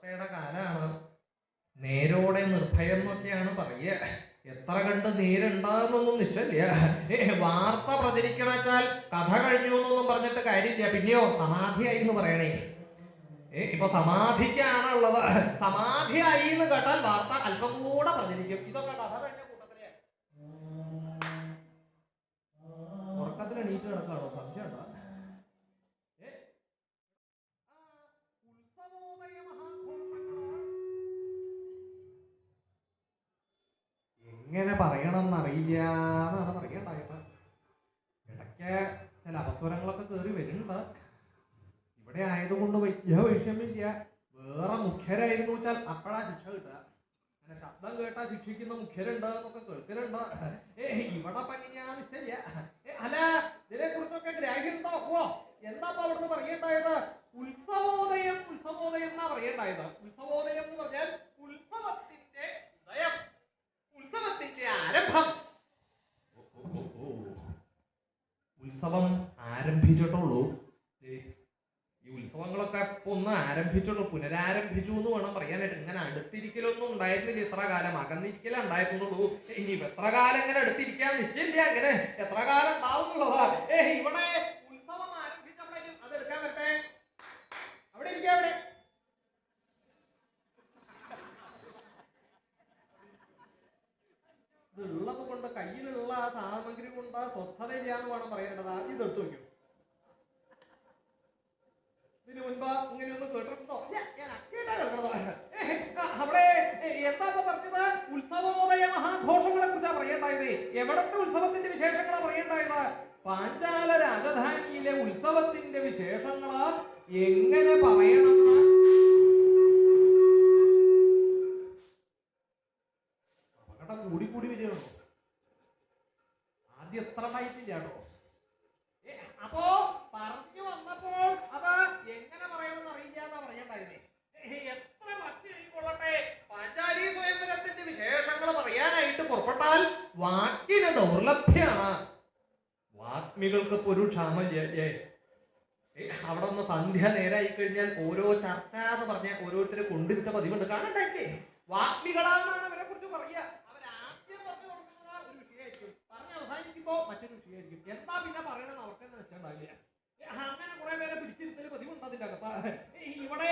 വാർത്തയുടെ കാലാണ്. നേരോടെ നിർഭയം എന്നൊക്കെയാണ് പറയുക. എത്ര കണ്ട് നേരുണ്ടാകുന്നൊന്നും നിശ്ചയില്ല. വാർത്ത പ്രചരിക്കണച്ചാൽ കഥ കഴിഞ്ഞു എന്നൊന്നും പറഞ്ഞിട്ട് കാര്യമില്ല. പിന്നെയോ സമാധിയായി എന്ന് പറയണേ. ഇപ്പൊ സമാധിക്കാണുള്ളത്. സമാധിയായി എന്ന് കേട്ടാൽ വാർത്ത അല്പം കൂടെ പ്രചരിക്കും. ഇതൊക്കെ കഥ കഴിഞ്ഞ കൂട്ടത്തിലെ ഉറക്കത്തിൽ എണീറ്റ് കിടക്കാണോ? സംശയം ഉണ്ടോ? ഉത്സവോദയ മഹാഘോഷങ്ങളാണ്. എങ്ങനെ പറയണം എന്നറിയില്ല എന്നാണ് പറയണ്ടായത്. ഇടയ്ക്ക് ചില അവസരങ്ങളൊക്കെ കയറി വരുന്നുണ്ട്. ഇവിടെ ആയതുകൊണ്ട് വലിയ വിഷയമില്ല. വേറെ മുഖ്യരായിരുന്നു വെച്ചാൽ അപ്പോഴാ ശിക്ഷ കിട്ടുക. അങ്ങനെ ശബ്ദം കേട്ടാ ശിക്ഷിക്കുന്ന മുഖ്യരുണ്ട് എന്നൊക്കെ കേൾക്കലുണ്ട്. ഇവിടെ എങ്ങനെയാന്ന് ഇഷ്ടമില്ല. അല്ല, ഇതിനെ കുറിച്ചൊക്കെ ഗ്രാഹ്യണ്ടോ? എന്താപ്പ അവിടുന്ന് പറയണ്ടായത്? ഉത്സവോദയം എന്നാ പറയണ്ടായത്. ഉത്സവോദയം എന്ന് പറഞ്ഞാൽ ഉത്സവത്തിന്റെ ഉദയം, ഉത്സവത്തിന്റെ ആരംഭം. ഉത്സവം ആരംഭിച്ചിട്ടുള്ളൂ. ഈ ഉത്സവങ്ങളൊക്കെ ഇപ്പൊ ഒന്ന് ആരംഭിച്ചുള്ളൂ, പുനരാരംഭിച്ചു എന്ന് വേണം പറയാനായിട്ട്. ഇങ്ങനെ അടുത്തിരിക്കലൊന്നും ഉണ്ടായിരുന്നില്ല ഇത്ര കാലം. അകന്നിരിക്കലേ ഉണ്ടായിരുന്നുള്ളൂ. ഇനി എത്ര കാലം ഇങ്ങനെ അടുത്തിരിക്കാൻ നിശ്ചയില്ല. ഇങ്ങനെ എത്ര കാലം ഉണ്ടാവുന്നുള്ളതാ. ഇവിടെ ഉത്സവം ആരംഭിച്ചപ്പോഴേക്കും അതെടുക്കാൻ പറ്റേ. അവിടെ ഇരിക്കാം. അവിടെ ഇതുള്ളത് കൊണ്ട്, കയ്യിലുള്ള ആ സാമഗ്രി കൊണ്ട് സ്വസ്ഥതയില്ല എന്ന് വേണം പറയേണ്ടത്. ആദ്യം ഇത് എടുത്തു വയ്ക്കും. ഇതിന് മുൻപ് ഇങ്ങനെയൊന്നും കേട്ടിട്ടുണ്ടോ? അവിടെ എന്താ പറഞ്ഞത്? ഉത്സവോദയ മഹാഘോഷങ്ങളെ കുറിച്ചാ പറയേണ്ടായത്. എവിടത്തെ ഉത്സവത്തിന്റെ വിശേഷങ്ങളാ പറയേണ്ടായത്? പാഞ്ചാല രാജധാനിയിലെ ഉത്സവത്തിന്റെ വിശേഷങ്ങള് എങ്ങനെ പറയണമെന്ന് അപകടം കൂടിക്കൂടി വരികയാണോ? ആദ്യം എത്ര ഉണ്ടായിട്ടില്ലാട്ടോ. അപ്പോ പറഞ്ഞു വന്നപ്പോൾ അത് എങ്ങനെ പറയണമെന്ന് അറിയില്ല എന്നാ പറയണ്ടായിരുന്നേ. എത്ര ഭക്തി ആയിക്കൊള്ളട്ടെ, പാഞ്ചാലി സ്വയംവരത്തിന്റെ വിശേഷങ്ങൾ പറയാനായിട്ട് പുറപ്പെട്ടാൽ വാക്കിന് ദൗർലഭ്യാണ്. വാഗ്മികൾക്ക് ഇപ്പൊ ഒരു ക്ഷാമല്ലേ. അവിടെ ഒന്ന് സന്ധ്യ നേരായി കഴിഞ്ഞാൽ ഓരോ ചർച്ച എന്ന് പറഞ്ഞ ഓരോരുത്തരെ കൊണ്ടിരുത്ത പതിവുണ്ട്. കാണണ്ടായില്ലേ? വാഗ്മികളാണെന്നാണ് അവരെ കുറിച്ച് പറയുക. അവരാദ്യം പറഞ്ഞു കൊടുക്കുന്നത് ഒരു വിഷയമായിരിക്കും, പറഞ്ഞ് അവസാനിക്കുമ്പോ മറ്റൊരു വിഷയമായിരിക്കും. എന്താ പിന്നെ പറയണമെന്ന് അവർക്ക് തന്നെ നിശ്ചയമുണ്ടാവില്ല. അങ്ങനെ കുറെ പേരെ പിടിച്ചിരുത്തല് പതിവുണ്ട് അതിന്റെ അകത്ത്. ഇവിടെ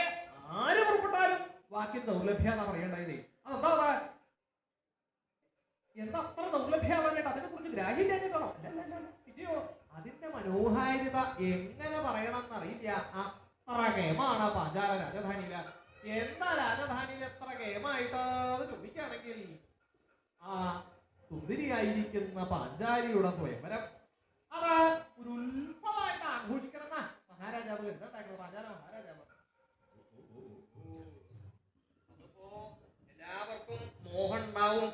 ആര് പുറപ്പെട്ടാലും വാക്യം ദൗർലഭ്യ എന്നാ പറയണ്ടായത്. അതെന്താ എന്താ അത്ര ദൗർലഭ്യമാവാനായിട്ട്? അതിനെ കുറിച്ച് ഗ്രാഹ്യമില്ലാഞ്ഞിട്ടാണോ? പിന്നെയോ അതിന്റെ മനോഹാരിത എങ്ങനെ പറയണം എന്നറിയില്ല. അത്ര കേമാണ് പാഞ്ചാല രാജധാനിയില്. എന്താ രാജധാനിയിൽ എത്ര കേമായിട്ടാന്ന് ചോദിക്കുകയാണെങ്കിൽ ആ സുന്ദരിയായിരിക്കുന്ന പാഞ്ചാലിയുടെ സ്വയംവരം അത് ഒരു ഉത്സവമായിട്ട് ആഘോഷിക്കണം എന്നാ മഹാരാജാവ് കരുതുണ്ടാക്കുന്നത്. പാഞ്ചാല മഹാരാജാവ് അതിപ്പോ എല്ലാവർക്കും മോഹം ഉണ്ടാവും.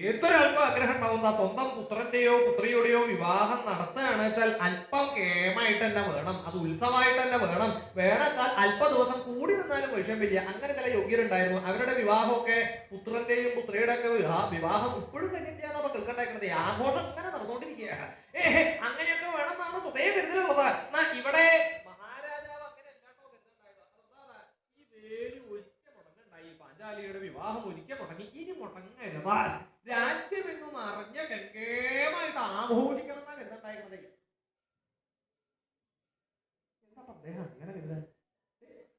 ഏതൊരല്പം ആഗ്രഹം ഉണ്ടാവുന്ന സ്വന്തം പുത്രന്റെയോ പുത്രിയുടെയോ വിവാഹം നടത്തുകയാണ് വെച്ചാൽ അല്പം കേമായിട്ട് തന്നെ വേണം. അത് ഉത്സവമായിട്ട് തന്നെ വേണം. വേണമെച്ചാൽ അല്പ ദിവസം കൂടി നിന്നാലും വിഷയമില്ല. അങ്ങനെ ചില യോഗ്യരുണ്ടായിരുന്നു. അവരുടെ വിവാഹമൊക്കെ, പുത്രന്റെയും പുത്രിയുടെ ഒക്കെ വിവാഹം ഇപ്പോഴും കഴിഞ്ഞിട്ടാണ് നമ്മൾ കേൾക്കണ്ടായിരിക്കുന്നത്. ആഘോഷം ഇങ്ങനെ നടന്നുകൊണ്ടിരിക്കുക. അങ്ങനെയൊക്കെ വേണമെന്നാണ് സ്വതേ കരുതലുള്ളത്. എന്നാ ഇവിടെ മഹാരാജാവ് അങ്ങനെ എല്ലാട്ടോ കരുതുണ്ടായത്. അതെന്താണ്? ഈ വേലി ഒരിക്കൽ മുടങ്ങുണ്ടായി. പാഞ്ചാലിയുടെ വിവാഹം ഒരിക്കൽ മുടങ്ങി. ഇനി മുടങ്ങരുത്. രാജ്യമെങ്ങും അറിഞ്ഞ ഗംഗേമായിട്ട് ആഘോഷിക്കണം എന്നാ കരുതണ്ടായിരുന്നത്. എന്താ അദ്ദേഹം അങ്ങനെ കരുതാൻ?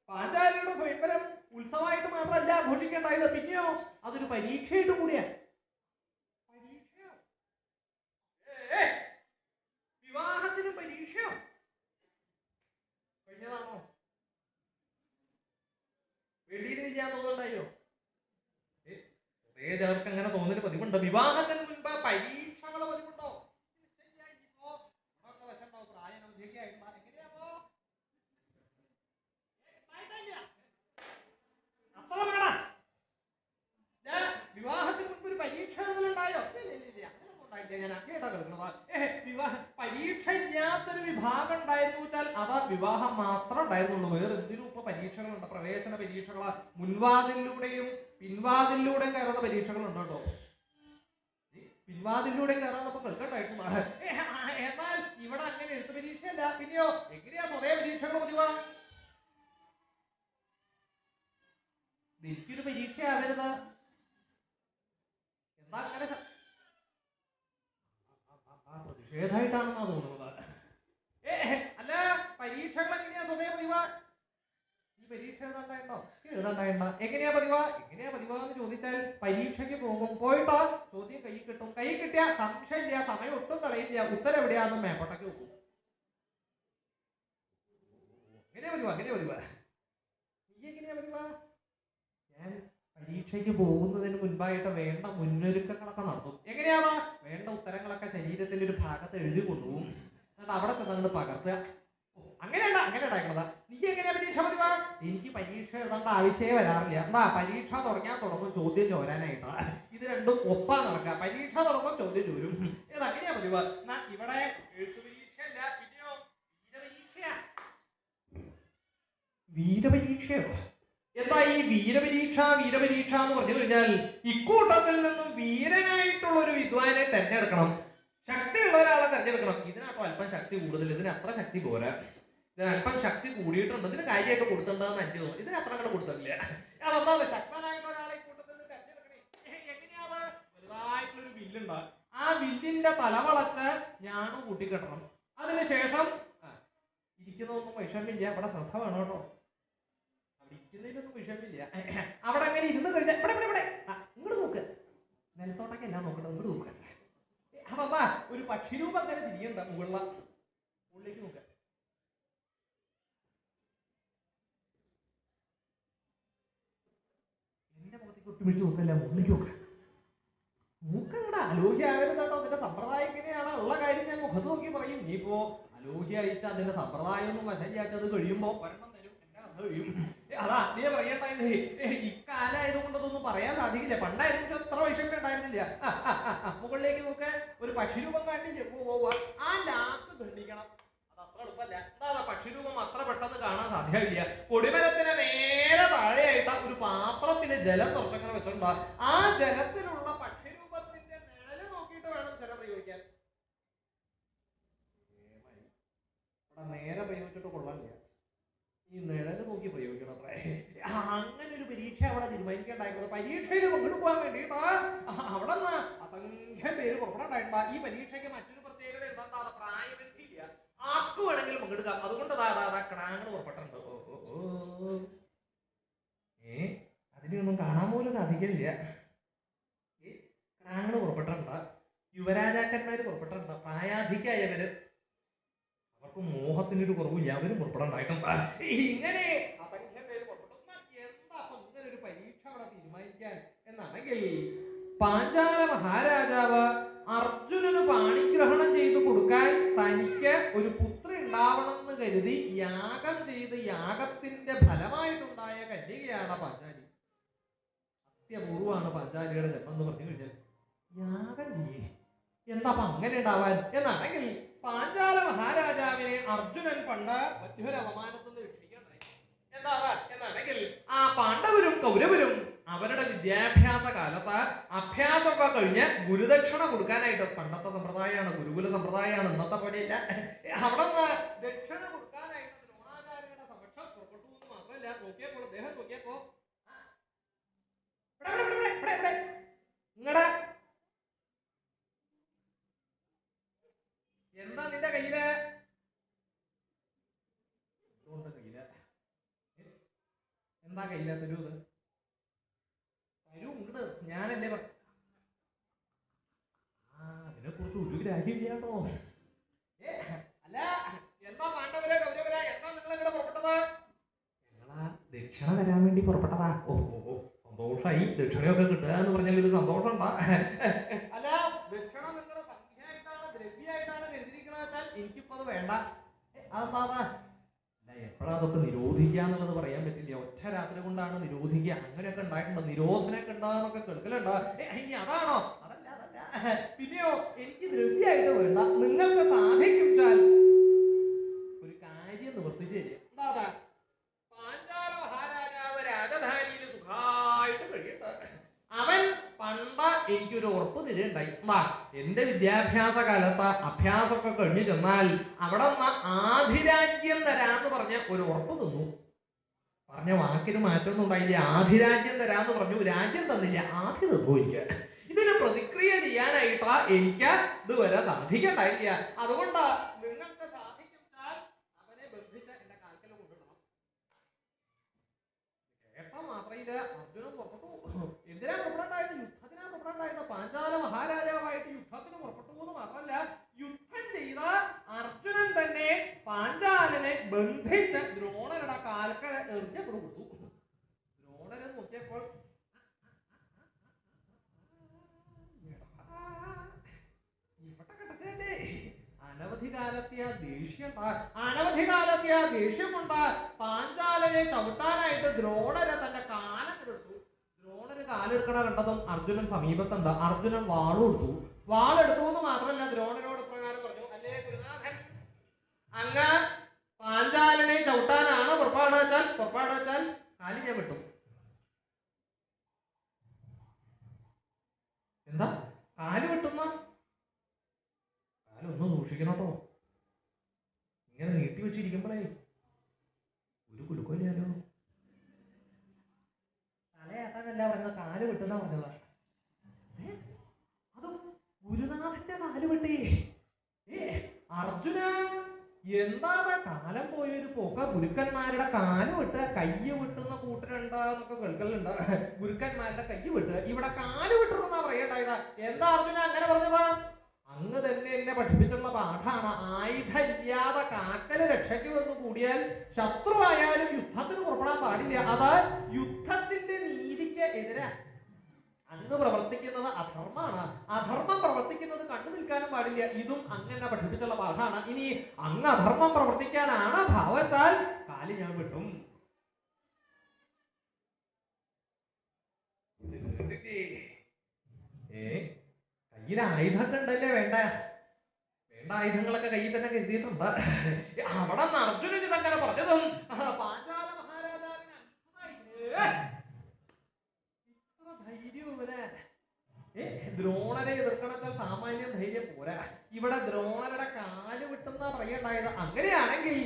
പാഞ്ചാലിയുടെ സ്വയംവരം ഉത്സവമായിട്ട് മാത്രമല്ല ആഘോഷിക്കേണ്ടായത്, പിന്നെയോ അതൊരു പരീക്ഷയായിട്ട് കൂടിയാ. പരീക്ഷയോ? വിവാഹത്തിനും പരീക്ഷയോ? കഴിഞ്ഞതാണോ? വെളിയിലില്ല തോന്നുന്നുണ്ടായോ? ചിലർക്ക് അങ്ങനെ തോന്നല് പതിവുണ്ട്. വിവാഹത്തിന് മുൻപ് പരീക്ഷകൾ പതിവുണ്ടോ? വിവാഹത്തിന് മുൻപ് ഒരു പരീക്ഷ എഴുതലുണ്ടായോ? ഞാൻ അങ്ങേട്ടാ കേൾക്കുന്നത്. പരീക്ഷ ഇല്ലാത്തൊരു വിഭാഗം ഉണ്ടായിരുന്നു വെച്ചാൽ അത് വിവാഹം മാത്രം ഉണ്ടായിരുന്നുള്ളൂ. വേറെ എന്തിനും ഇപ്പൊ പരീക്ഷകളുണ്ട്. പ്രവേശന പരീക്ഷകള്, മുൻവാതിലൂടെയും പിൻവാതിലൂടെയും കയറുന്ന പരീക്ഷകളുണ്ട് കേട്ടോ. പിൻവാതിലൂടെയും കയറാന്നപ്പോ കേൾക്കണ്ടായിരുന്നു. എന്നാൽ ഇവിടെ അങ്ങനെ എഴുത്ത് പരീക്ഷയല്ല. പിന്നെയോ എങ്ങനെയാ സ്വതേ പരീക്ഷകൾ പതിവാ? എനിക്കൊരു പരീക്ഷ ആവരുത്. എന്താ അങ്ങനെ പ്രതിഷേധമായിട്ടാണെന്നാ തോന്നുന്നത്. അല്ല, പരീക്ഷകൾ എങ്ങനെയാ സ്വതേ പതിവ്? ഈ പരീക്ഷ എഴുതാണ്ടായിട്ടോ? എഴുതാണ്ടായിണ്ട. എങ്ങനെയാ പതിവ്? എങ്ങനെയാ പതിവ് എന്ന് ചോദിച്ചാൽ, പരീക്ഷയ്ക്ക് പോകും, പോയിട്ടോ ചോദ്യം കൈ കിട്ടും. കൈ കിട്ടിയ സംശയമില്ല, സമയം ഒട്ടും കളയില്ല, ഉത്തരം എവിടെയാണെന്ന് മേപ്പോട്ടേക്ക് വെക്കും. എങ്ങനെയാ പതിവ്? എങ്ങനെയാ പതിവ്? നീ എങ്ങനെയാ പതിവ്? ഞാൻ പരീക്ഷയ്ക്ക് പോകുന്നതിന് മുൻപായിട്ട് വേണ്ട മുന്നൊരുക്കങ്ങളൊക്കെ നടത്തും. എങ്ങനെയാണ്? വേണ്ട ഉത്തരങ്ങളൊക്കെ ശരീരത്തിന്റെ ഒരു ഭാഗത്ത് എഴുതി കൊണ്ടുപോകും, എന്നിട്ട് അവിടെ ചെന്നങ്ങോട്ട് പകർത്തുക. അങ്ങനെ ഉണ്ടാക്കണതാ. നീ എങ്ങനെയാ പരീക്ഷ പതിവ്? എനിക്ക് പരീക്ഷ എഴുതേണ്ട ആവശ്യമേ വരാറില്ല. എന്താ, പരീക്ഷ തുടങ്ങും ചോദ്യം ചോരാനായിട്ടാ. ഇത് രണ്ടും ഒപ്പാ നടക്കുക. പരീക്ഷ തുടങ്ങും, ചോദ്യം ചോരും. ഏതങ്ങനെയാ പതിവ്? ഇവിടെ എഴുത്തു പരീക്ഷയല്ല, പിന്നെയോ വീരപരീക്ഷയാ. വീരപരീക്ഷയോ? എന്താ ഈ വീരപരീക്ഷ എന്ന് പറഞ്ഞു കഴിഞ്ഞാൽ, ഇക്കൂട്ടത്തിൽ നിന്നും വീരനായിട്ടുള്ള ഒരു വിദ്വാനെ തെരഞ്ഞെടുക്കണം, ശക്തിയുള്ള ഒരാളെ തെരഞ്ഞെടുക്കണം. ഇതിനാട്ടോ അല്പം ശക്തി കൂടുതൽ, ഇതിന് അത്ര ശക്തി പോരാ. ഇതിന് അല്പം ശക്തി കൂടിയിട്ടുണ്ട്, ഇതിന് കാര്യമായിട്ട് കൊടുത്തിട്ടുണ്ടെന്ന് എനിക്ക് തോന്നുന്നു. ഇതിന് അത്ര കൂടെ കൊടുത്തിട്ടില്ല. അതെന്താ, ശക്തനായിട്ടുള്ള ഒരാളെ ഇക്കൂട്ടത്തിൽ നിന്ന് തെരഞ്ഞെടുക്കണേ. എങ്ങനെയാത്? വലുതായിട്ടുള്ളൊരു വില്ലുണ്ട്, ആ വില്ലിന്റെ തല വളച്ച് ഞാനും കൂട്ടിക്കെട്ടണം. അതിനുശേഷം ഇരിക്കുന്നതൊന്നും വിഷമില്ല, അവിടെ ശ്രദ്ധ വേണം കേട്ടോ. ഇരിക്കുന്നതിനൊന്നും വിഷയമില്ല. അവിടെ അങ്ങനെ ഇരുന്ന് കഴിഞ്ഞാൽ ഇവിടെ ഇങ്ങോട്ട് നോക്ക്, നിലത്തോട്ടൊക്കെ എല്ലാം നോക്കട്ടെ, ഇങ്ങോട്ട് നോക്കുക. അതാ ഒരു പക്ഷിരൂപം അങ്ങനെ തിരിയണ്ട, മുകളിലേക്ക് നോക്കുക. എന്റെ മുഖത്തേക്ക് ഒട്ടുമിച്ച് നോക്കല്ല, മുകളിലേക്ക് നോക്കുക. മൂക്കങ്ങടെ അലോഹ്യാവരുത് കേട്ടോ. അതിന്റെ സമ്പ്രദായം ഇങ്ങനെയാണ്. ഉള്ള കാര്യം ഞാൻ മുഖത്ത് നോക്കി പറയും. ഇനിയിപ്പോ അലോഹ്യ അയച്ച അതിന്റെ സമ്പ്രദായം ഒന്നും വശരിയാച്ചത് കഴിയുമ്പോ ഒരെണ്ണം തരും, എന്റെ കഥ കഴിയും. അതാ നീ പറയണ്ടായിരുന്നേ, ഇക്കാലായതുകൊണ്ട് അതൊന്നും പറയാൻ സാധിക്കില്ല. പണ്ടായിരുന്നു അത്ര വൈഷമ്യം ഉണ്ടായിരുന്നില്ല. മുകളിലേക്ക് നോക്ക്, ഒരു പക്ഷിരൂപം കാണില്ലേ, ആ ലാക്ക് ഖണ്ഡിക്കണം. അത് അത്ര എളുപ്പമല്ല. എന്താ, പക്ഷിരൂപം അത്ര പെട്ടെന്ന് കാണാൻ സാധ്യമില്ല. കൊടിമരത്തിന് നേരെ താഴെയായിട്ട് ഒരു പാത്രത്തില് ജലം നിറച്ചങ്ങനെ വെച്ചിട്ടുണ്ടോ, ആ ജലത്തിലുള്ള പക്ഷിരൂപത്തിന്റെ നിഴല് നോക്കിയിട്ട് വേണം ജലം പ്രയോഗിക്കാൻ. നേരെ പ്രയോഗിച്ചിട്ട് കൊള്ളാനില്ല, ഈ നിഴല് നോക്കി പ്രയോഗിക്കണം അത്രേ. അങ്ങനെ ഒരു പരീക്ഷ അവിടെ തീരുമാനിക്കേണ്ടായിരുന്നത്. പരീക്ഷയിൽ പങ്കെടുക്കാൻ വേണ്ടിയിട്ട് അവിടെ നിന്ന് അസംഖ്യം പേര് പുറപ്പെടാണ്ടായിട്ടാ. ഈ പരീക്ഷയ്ക്ക് മറ്റൊരു പ്രത്യേകത എന്താ, പ്രായപരിധിയില്ല, ആർക്ക് വേണമെങ്കിലും പങ്കെടുക്കാം. അതുകൊണ്ട് ക്രാങ്ങൾ പുറപ്പെട്ടിട്ടുണ്ട്. അതിനെയൊന്നും കാണാൻ പോലും സാധിക്കില്ല. ക്രാങ്ങൾ പുറപ്പെട്ടിട്ടുണ്ട്, യുവരാജാക്കന്മാര് പുറപ്പെട്ടിട്ടുണ്ട്, പ്രായാധികായവര്, അവർക്ക് മോഹത്തിന്റെ ഒരു കുറവില്ല, അവരും പുറപ്പെടാണ്ടായിട്ടുണ്ട്. ഇങ്ങനെ അസംഖ്യം പേര് പുറപ്പെട്ടു. എന്താ ഇങ്ങനെ ഒരു പരീക്ഷ അവിടെ തീരുമാനിക്കാൻ എന്നാണെങ്കിൽ, പാഞ്ചാല മഹാരാജാവ് അർജുനന് പാണിഗ്രഹണം ചെയ്തു കൊടുക്കാൻ തനിക്ക് ഒരു പുത്രി ഉണ്ടാവണമെന്ന് കരുതി യാഗം ചെയ്ത് യാഗത്തിന്റെ ഫലമായിട്ടുണ്ടായ കന്യകയാണ് പാഞ്ചാലി. അത്യപൂർവമാണ് പാഞ്ചാലിയുടെ ജന്മം എന്ന് പറഞ്ഞു കഴിഞ്ഞാൽ. യാഗം ചെയ്യേ എന്താ അപ്പൊ അങ്ങനെ ഉണ്ടാവാൻ എന്നാണെങ്കിൽ, പാഞ്ചാല മഹാരാജാവിനെ അർജുനൻ പണ്ട് മറ്റൊരു അപമാനത്തിന് രക്ഷിക്കാനായി. എന്താ എന്നാണെങ്കിൽ, ആ പാണ്ഡവരും കൗരവരും അവരുടെ വിദ്യാഭ്യാസ കാലത്ത് അഭ്യാസമൊക്കെ കഴിഞ്ഞ് ഗുരുദക്ഷിണ കൊടുക്കാനായിട്ട്, പണ്ടത്തെ സമ്പ്രദായമാണ്, ഗുരുകുല സമ്പ്രദായമാണ്, ഇന്നത്തെ പോലെയില്ല. അവിടെ നിന്ന് ദക്ഷിണ കൊടുക്കാനായിട്ട് ദ്രോണാചാര്യരുടെ സമക്ഷം പുറപ്പെട്ടു എന്ന് മാത്രമല്ല, നോക്കിയപ്പോൾ അദ്ദേഹം നോക്കിയപ്പോ നിങ്ങളുടെ എന്താ നിന്റെ കയ്യില്? എന്താ കയ്യില? തരൂ, തരൂ ഇങ്ങട്, ഞാനല്ലേ അതിനെ കുറിച്ച് ഒരു ഗ്രാഹ്യമില്ലാട്ടോ. അല്ല, എന്താ പാണ്ഡവരെ കൗരവരെ, എന്താ നിങ്ങൾ ഇവിടെ പുറപ്പെട്ടത്? ഞങ്ങളാ ദക്ഷിണ തരാൻ വേണ്ടി പുറപ്പെട്ടതാ. ഓ സന്തോഷായി, ദക്ഷിണയൊക്കെ കിട്ടുക എന്ന് പറഞ്ഞാൽ ഒരു സന്തോഷം ഉണ്ടാ. അല്ല, ദക്ഷിണ നിങ്ങളുടെ സംഖ്യയായിട്ടാണ്, ദ്രവ്യമായിട്ടാണ് കരുതിയിരിക്കണ വെച്ചാൽ എനിക്കിപ്പോ അത് വേണ്ട. അതെന്താ? അല്ല, എപ്പോഴാ അതൊക്കെ നിരോധിക്കുക എന്നുള്ളത് പറയാൻ പറ്റില്ല. ഒറ്റ രാത്രി കൊണ്ടാണ് നിരോധിക്കുക. അങ്ങനെയൊക്കെ ഉണ്ടായിട്ടുണ്ട്, നിരോധനമൊക്കെ ഉണ്ടാകുന്നൊക്കെ കേൾക്കലുണ്ടോ? ഇനി അതാണോ? അതല്ല. പിന്നെയോ, എനിക്ക് ദ്രവ്യമായിട്ട് വേണ്ട, നിങ്ങൾക്ക് സാധിച്ചാൽ ഒരു കാര്യം നിവർത്തിച്ചു തരിക. എന്താ? പാഞ്ചാല മഹാരാജാവ് രാജധാനിയിൽ സുഖമായിട്ട് കഴിയട്ടെ. അവൻ പണ്ട് എനിക്കൊരു ഉറപ്പ് തരുണ്ടായി. എന്റെ വിദ്യാഭ്യാസ കാലത്ത് അഭ്യാസമൊക്കെ കഴിഞ്ഞു ചെന്നാൽ അവിടെ നിന്ന് ആധിരാജ്യം തരാന്ന് പറഞ്ഞ ഒരു ഉറപ്പ് തന്നു. പറഞ്ഞ വാക്കിന് മാറ്റമൊന്നും ഉണ്ടായില്ല. ആധിരാജ്യം തരാന്ന് പറഞ്ഞു, രാജ്യം തന്നില്ല, ആധി തന്നു എനിക്ക്. ഇതിന് പ്രതിക്രിയ ചെയ്യാനായിട്ടാ എനിക്ക് ഇതുവരെ സാധിക്കണ്ടായില്ല. അതുകൊണ്ട് നിങ്ങൾക്ക് സാധിച്ചാൽ അവനെ ബന്ധിച്ച് എന്റെ കാൽക്കൽ കൊണ്ടിടണം. കേട്ട മാത്രയില് അർജുനൻ പുറപ്പെട്ടു. എന്തിനാ പുറപ്പെടാണ്ടായത്? യുദ്ധത്തിനാ പുറപ്പെടാണ്ടായത്. പാഞ്ചാല മഹാരാജാവായിട്ട് യുദ്ധത്തിന് പുറപ്പെട്ടു എന്ന് മാത്രമല്ല, യുദ്ധം ചെയ്ത അർജുനൻ തന്നെ പാഞ്ചാലനെ ബന്ധിച്ച് ദ്രോണരുടെ കാൽക്കൽ എറിഞ്ഞു കൊടുത്തു. ദ്രോണനെ നോക്കിയപ്പോൾ അനവധികാലത്തെ ദേഷ്യം കൊണ്ട് പാഞ്ചാലനെ ചവിട്ടാനായിട്ട് ദ്രോണരെ തന്റെ കാലെടുത്തു. ദ്രോണര് കാലെടുക്കണ കണ്ടതും അർജുനൻ സമീപത്തുണ്ട്. അർജുനൻ വാളെടുത്തു. വാളെടുത്തു എന്ന് മാത്രമല്ല, ദ്രോണരോട് പ്രകാരം പറഞ്ഞു, അല്ലേ ഗുരുനാഥൻ, അങ്ങ് പാഞ്ചാലനെ ചവിട്ടാനാണ് പുറപ്പാട് വെച്ചാൽ കാലി ഞാൻ വിട്ടു. എന്താ കാല് വെട്ടുന്ന? കാലൊന്ന് സൂക്ഷിക്കണോട്ടോ. ഇങ്ങനെ നീട്ടി വെച്ചിരിക്കുമ്പോഴേ ഒരു കുലുക്കമില്ലല്ലോ. തലയാട്ടാനല്ല പറഞ്ഞത്, കാല് വെട്ടുന്ന പറഞ്ഞതാ. അത് ഗുരുനാഥന്റെ കാല് വെട്ടി. അർജുന, എന്താ കാലം പോയൊരു പോക്ക? ഗുരുക്കന്മാരുടെ കാല് വിട്ട് കയ്യ് വെട്ടുന്ന കൂട്ടരുണ്ടെന്നൊക്കെ കേൾക്കലുണ്ട്. ഗുരുക്കന്മാരുടെ കയ്യ് വിട്ട് ഇവിടെ കാല് വിട്ടുണ്ടെന്നാ പറയണ്ടായതാ. എന്താ അർജുന അങ്ങനെ പറഞ്ഞതാ? അങ്ങ് തന്നെ എന്നെ പഠിപ്പിച്ചുള്ള പാഠാണ്. ആയുധമില്ലാതെ കാക്കല് രക്ഷയ്ക്ക് വന്നു കൂടിയാൽ ശത്രുവായാലും യുദ്ധത്തിന് പുറപ്പെടാൻ പാടില്ല. അത് യുദ്ധത്തിന്റെ നീതിക്ക് എതിരാ. അങ്ങ് പ്രവർത്തിക്കുന്നത് അധർമ്മമാണ്. അധർമ്മം പ്രവർത്തിക്കുന്നത് കണ്ടു നിൽക്കാനും പാടില്ല. ഇതും അങ്ങനെ പഠിപ്പിച്ചുള്ള പാഠാണ്. ഇനി അങ്ങ് അധർമ്മം പ്രവർത്തിക്കാനാണ് ഭാവച്ചാൽ കാലി ഞാൻ വിട്ടും. കയ്യിൽ ആയുധമൊക്കെ ഉണ്ടല്ലേ? വേണ്ട ആയുധങ്ങളൊക്കെ കയ്യിൽ തന്നെ കരുതിയിട്ടുണ്ട്. അവിടെ നിന്ന് അർജുനൻ ഇതങ്ങനെ പറഞ്ഞതും പാഞ്ചാല മഹാരാജാവിന് ഇത്ര ധൈര്യം ഇവന്. ദ്രോണരെ എതിർക്കണച്ചാൽ സാമാന്യം ധൈര്യം പോരാ. ഇവിടെ ദ്രോണരുടെ കാല് വിട്ടുന്ന പറയണ്ടായത്. അങ്ങനെയാണെങ്കിൽ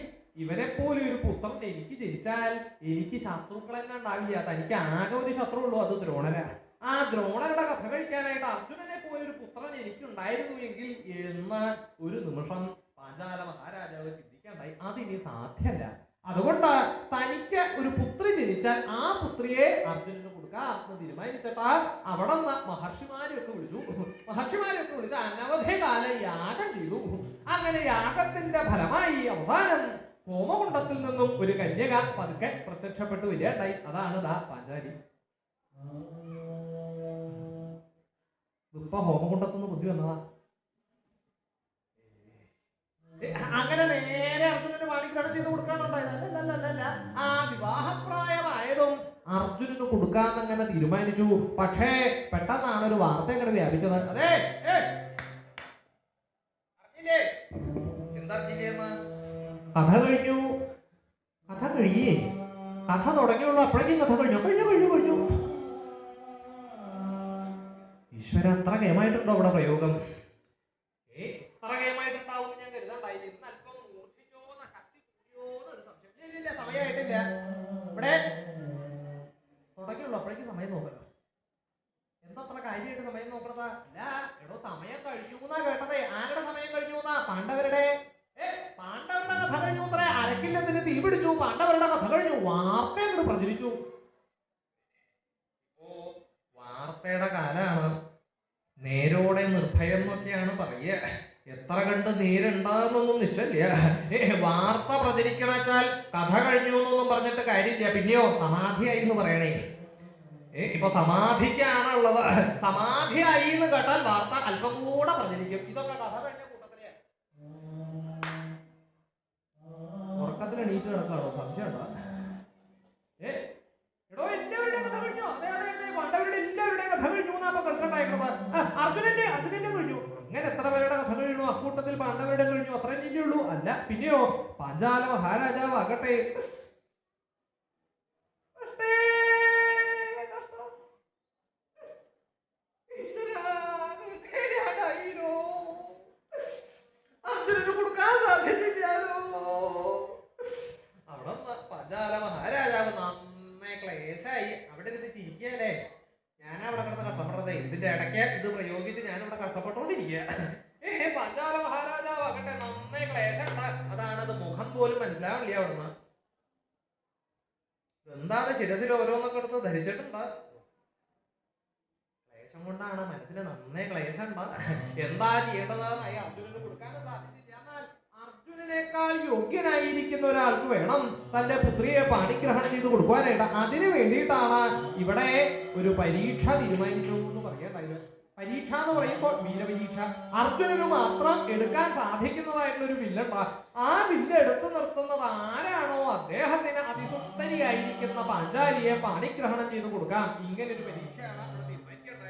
ഇവനെ പോലെ ഒരു പുത്രൻ എനിക്ക് ജനിച്ചാൽ എനിക്ക് ശത്രുക്കൾ തന്നെ ഉണ്ടാവില്ല. തനിക്ക് ആകെ ഒരു ശത്രു ഉള്ളൂ, അത് ദ്രോണരാ. ആ ദ്രോണരുടെ കഥ കഴിക്കാനായിട്ട് അർജുനനെ പോലെ ഒരു പുത്രൻ എനിക്കുണ്ടായിരുന്നു എങ്കിൽ എന്ന് ഒരു നിമിഷം പാഞ്ചാല മഹാരാജാവ് ചിന്തിക്കാണ്ടായി. അതിനി സാധ്യമല്ല. അതുകൊണ്ട് തനിക്ക് ഒരു പുത്രി ജനിച്ചാൽ ആ പുത്രിയെ അർജുനന് കൊടുക്കാം എന്ന് തീരുമാനിച്ചിട്ട് അവിടെ നിന്ന് മഹർഷിമാരെയൊക്കെ വിളിച്ച് അനവധി കാല യാഗം ചെയ്തു. അങ്ങനെ യാഗത്തിന്റെ ഫലമായി അവസാനം ഹോമകുണ്ടത്തിൽ നിന്നും ഒരു കന്യക പതുക്കെ പ്രത്യക്ഷപ്പെട്ടു വരികയുണ്ടായി. അതാണ് ദാ പാഞ്ചാലി. ഇപ്പൊ ഹോമകുണ്ടത്തുനിന്ന് ബുദ്ധി വന്നതാ. അങ്ങനെ നേരെ അർജുനന് വാണിഗ്രഹണം ചെയ്ത് കൊടുക്കാനുണ്ടായത് അല്ല. ആ വിവാഹപ്രായമായതും അർജുനന് കൊടുക്കാന്ന് അങ്ങനെ തീരുമാനിച്ചു. പക്ഷേ പെട്ടെന്നാണ് ഒരു വാർത്ത ഇങ്ങനെ വ്യാപിച്ചത്. അതെ അറിഞ്ഞില്ലേ? എന്തറിഞ്ഞില്ലേന്ന്? കഥ കഴിഞ്ഞു. കഥ കഴിയേ, കഥ തുടങ്ങിയുള്ളൂ. അപ്പോഴേക്കും കഥ കഴിഞ്ഞു. ഈശ്വര, അത്ര കേമായിട്ടുണ്ടോ അവിടെ പ്രയോഗം? അത്ര കേമായിട്ടുണ്ടാവും ഞാൻ കരുതാണ്ടായി. ഇന്ന് അല്പം മൂർച്ഛിച്ചോന്ന, ശക്തി കൂടിയോന്ന് ഒരു സംശയം. ഇല്ല, സമയമായിട്ടില്ല. ഇവിടെ തുടങ്ങിയുള്ളൂ. അപ്പോഴേക്കും സമയം നോക്കല്ലോ. എന്തത്ര കാര്യമായിട്ട് സമയം നോക്കണതാ? അല്ല എടോ, സമയം കഴിഞ്ഞു എന്നാ കേട്ടതേ. ആരുടെ സമയം കഴിഞ്ഞു എന്നാ? പാണ്ഡവരുടെ. പാണ്ഡവരുടെ കഥ കഴിഞ്ഞു അത്രേ. അരക്കില്ലത്തിന് തീ പിടിച്ചു. പാണ്ഡവരുടെ കഥ കഴിഞ്ഞു. വാർത്ത അങ്ങോട്ട് പ്രചരിച്ചു. വാർത്തയുടെ കാലാണ്. നേരോടെ നിർഭയം എന്നൊക്കെയാണ് പറയുക. എത്ര കണ്ട് നേരുണ്ടാകുന്നൊന്നും നിശ്ചയില്ല. വാർത്ത പ്രചരിക്കണച്ചാൽ കഥ കഴിഞ്ഞു എന്നൊന്നും പറഞ്ഞിട്ട് കാര്യമില്ല. പിന്നെയോ സമാധിയായി എന്ന് പറയണേ. ഇപ്പൊ സമാധിക്കാണുള്ളത്. സമാധിയായി എന്ന് കേട്ടാൽ വാർത്ത അല്പം കൂടെ പ്രചരിക്കും. ഇതൊക്കെ കഥ കഴിഞ്ഞ കൂട്ടത്തില് ഉറക്കത്തിൽ എണീറ്റ് കിടക്കാണോ? സംശയം ഉണ്ടോ? എടോ, എല്ലാവരുടെയും കഥ കഴിഞ്ഞു. അതെ, പാണ്ഡവരുടെ എല്ലാവരുടെയും കഥ കഴിഞ്ഞു എന്നാ അപ്പൊ കേൾക്കണ്ടായിരുന്നത്. അർജുനന്റെ കഴിഞ്ഞു. അങ്ങനെ എത്ര പേരുടെ കഥ കഴിഞ്ഞു? അക്കൂട്ടത്തിൽ പാണ്ഡവരുടെ കഴിഞ്ഞു. അത്രയും ഇല്ലുള്ളൂ. അല്ല, പിന്നെയോ പാഞ്ചാല മഹാരാജാവ് ആകട്ടെ അർജുനന് കൊടുക്കാൻ സാധിച്ചില്ലാലോ. അവിടെ പാഞ്ചാല മഹാരാജാവ് മനസ്സിലായി. അവിടെ ഇരുന്ന് ചിരിക്കല്ലേ, ഞാനവിടെ കിടന്ന് കഷ്ടപ്പെടുന്നത്. ഇതിന്റെ ഇടയ്ക്ക് ഇത് പ്രയോഗിച്ച് ഞാനിവിടെ കഷ്ടപ്പെട്ടുകൊണ്ടിരിക്കുക. പഞ്ചാല മഹാരാജാവ് ആകട്ടെ നന്നേ ക്ലേശമുണ്ട്. അതാണത് മുഖം പോലും മനസ്സിലാവില്ല അവിടുന്ന്. എന്താ ശിരസിൽ ഓരോന്നൊക്കെ എടുത്ത് ധരിച്ചിട്ടുണ്ട്. ക്ലേശം കൊണ്ടാണ്, മനസ്സിൽ നന്നേ ക്ലേശമുണ്ട്. എന്താ ചെയ്യേണ്ടതെന്നായി അർജുനന് കൊടുക്കാനും സാധിച്ചില്ല. എന്നാൽ അർജുനനേക്കാൾ യോഗ്യനായിരിക്കുന്ന ഒരാൾക്ക് വേണം തന്റെ പുത്രിയെ പാണിഗ്രഹണം ചെയ്ത് കൊടുക്കാനായിട്ട്. അതിനു വേണ്ടിയിട്ടാണ് ഇവിടെ ഒരു പരീക്ഷ തീരുമാനിച്ചു എന്ന് പറയേണ്ടത്. പരീക്ഷ എന്ന് പറയുമ്പോൾ വീരപരീക്ഷ. അർജുനന് മാത്രം എടുക്കാൻ സാധിക്കുന്നതായിട്ടുള്ള ഒരു വില്ലുണ്ട്. ആ വില്ല് എടുത്തു നിർത്തുന്നത് ആരാണോ അദ്ദേഹത്തിന് അതിസുന്ദരിയായിരിക്കുന്ന പാഞ്ചാലിയെ പാണിഗ്രഹണം ചെയ്ത് കൊടുക്കാം. ഇങ്ങനെ ഒരു പരീക്ഷയാണ് അവിടെ തീരുമാനിക്കേണ്ടത്.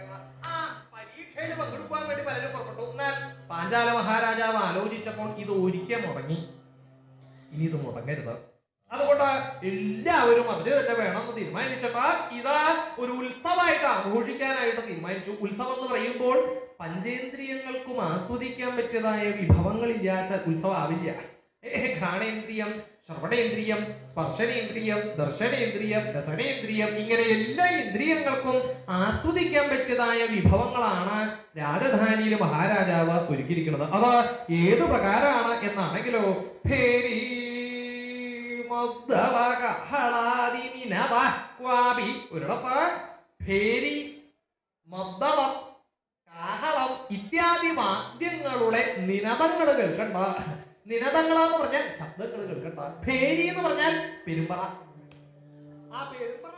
ആ പരീക്ഷയിൽ പങ്കെടുക്കാൻ വേണ്ടി പലരും പുറപ്പെട്ടു. എന്നാൽ പാഞ്ചാല മഹാരാജാവ് ആലോചിച്ചപ്പോൾ ഇത് ഒരിക്കൽ മുടങ്ങി. ഇനി ഇത് മുടങ്ങരുത്. അതുകൊണ്ട് എല്ലാവരും അത് തന്നെ വേണമെന്ന് തീരുമാനിച്ചപ്പോ ഇതാ ഒരു ഉത്സവമായിട്ട് ആഘോഷിക്കാനായിട്ട് തീരുമാനിച്ചു. ഉത്സവം എന്ന് പറയുമ്പോൾ പഞ്ചേന്ദ്രിയങ്ങൾക്കും ആസ്വദിക്കാൻ പറ്റിയതായ വിഭവങ്ങളില്ലാത്ത ഉത്സവം ആവില്ല. ഘ്രാണേന്ദ്രിയം, ശ്രവണേന്ദ്രിയം, സ്പർശനേന്ദ്രിയം, ദർശനേന്ദ്രിയം, രസനേന്ദ്രിയം, ഇങ്ങനെ എല്ലാ ഇന്ദ്രിയങ്ങൾക്കും ആസ്വദിക്കാൻ പറ്റിയതായ വിഭവങ്ങളാണ് രാജധാനിയിലെ മഹാരാജാവ് ഒരുക്കിയിരിക്കുന്നത്. അത് ഏത് പ്രകാരമാണ് എന്നാണെങ്കിലോ, ഭേരി ഒരിടത്ത് ഭേരി, മദ്ദളം, കാഹളം ഇത്യാദി വാദ്യങ്ങളുടെ നിനദങ്ങൾ കേൾക്കണ്ട. നിനദങ്ങളെന്ന് പറഞ്ഞാൽ ശബ്ദങ്ങൾ കേൾക്കണ്ട. ഭേരി എന്ന് പറഞ്ഞാൽ പെരുമ്പറ. ആ പെരുമ്പറ